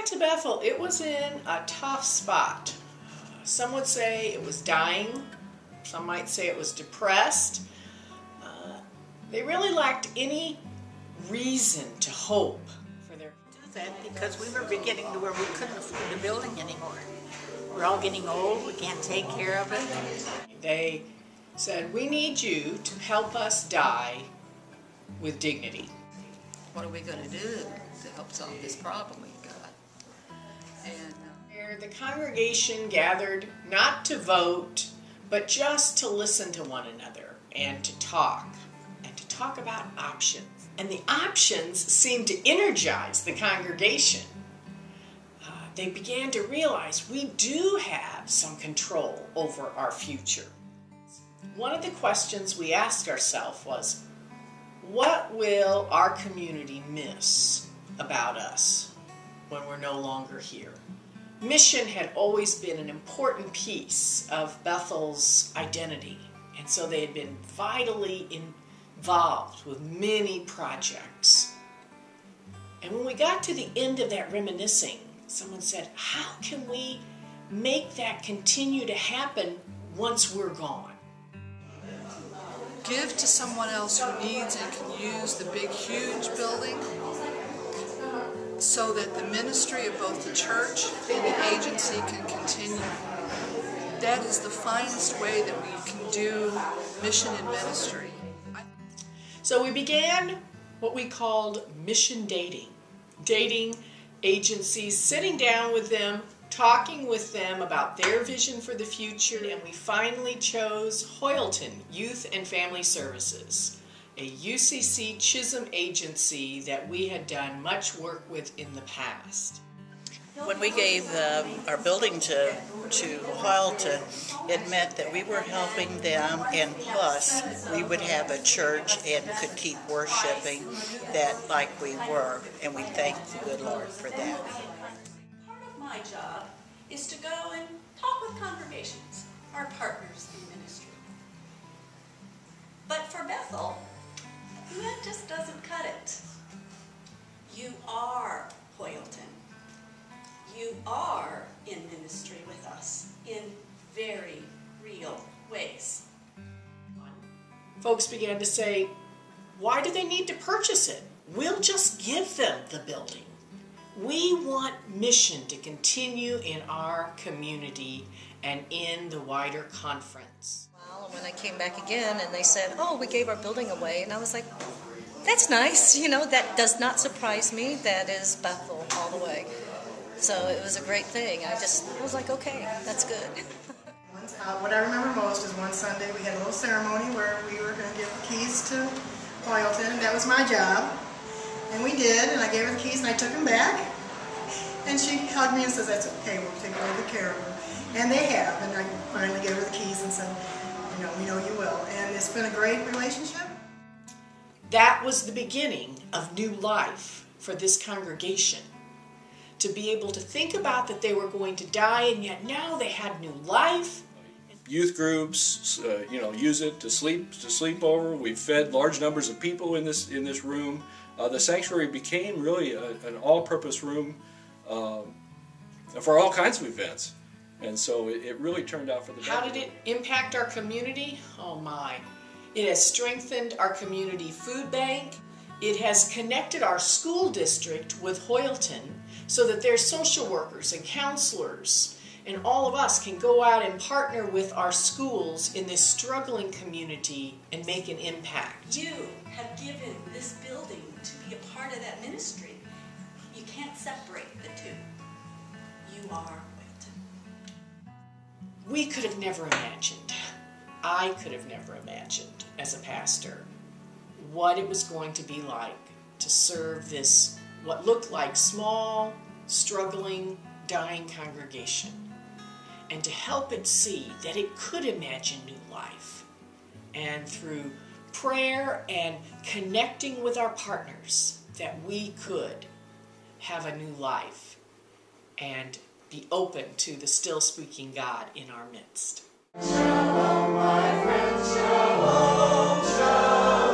to Bethel, it was in a tough spot. Some would say it was dying. Some might say it was depressed. They really lacked any reason to hope for their do that because we were beginning to where we couldn't afford the building anymore. We're all getting old. We can't take care of it. They said, we need you to help us die with dignity. What are we going to do to help solve this problem we've got? And the congregation gathered not to vote, but just to listen to one another and to talk about options. And the options seemed to energize the congregation. They began to realize we do have some control over our future. One of the questions we asked ourselves was, what will our community miss about us when we're no longer here? Mission had always been an important piece of Bethel's identity, and so they had been vitally involved with many projects. And when we got to the end of that reminiscing, someone said, how can we make that continue to happen once we're gone? Give to someone else who needs and can use the big, huge building so that the ministry of both the church and the agency can continue. That is the finest way that we can do mission and ministry. So we began what we called mission dating. Dating agencies, sitting down with them, talking with them about their vision for the future, and we finally chose Hoyleton Youth and Family Services, a UCC Chisholm agency that we had done much work with in the past. When we gave our building to Hoyleton, it meant that we were helping them, and plus we would have a church and could keep worshiping that like we were, and we thank the good Lord for that. Part of my job is to go and talk with congregations, our partners in ministry. But for Bethel, that just doesn't cut it. You are Hoyleton. You are in ministry with us in very real ways. Folks began to say, why do they need to purchase it? We'll just give them the building. We want mission to continue in our community and in the wider conference. well, when I came back again and they said, oh, we gave our building away, and I was like, that's nice, you know, that does not surprise me. That is Bethel all the way. So it was a great thing. I was like, okay, that's good. What I remember most is one Sunday we had a little ceremony where we were going to give the keys to Hoyleton, and that was my job. And we did, and I gave her the keys and I took them back. And she hugged me and says, that's okay, we'll take really good care of her. And they have, and I finally gave her the keys and said, you know, we know you will. And it's been a great relationship. That was the beginning of new life for this congregation. To be able to think about that they were going to die, and yet now they had new life. Youth groups, use it to sleep over. We've fed large numbers of people in this room. The sanctuary became really an all-purpose room for all kinds of events, and so it really turned out for the best. How did it impact our community? Oh my! It has strengthened our community food bank. It has connected our school district with Hoyleton so that their social workers and counselors and all of us can go out and partner with our schools in this struggling community and make an impact. You have given this building to be a part of that ministry. You can't separate the two. You are Hoyleton. We could have never imagined, I could have never imagined as a pastor, what it was going to be like to serve this, what looked like small, struggling, dying congregation, and to help it see that it could imagine new life. And through prayer and connecting with our partners, that we could have a new life and be open to the still speaking God in our midst. Shalom, my friends, shalom, shalom.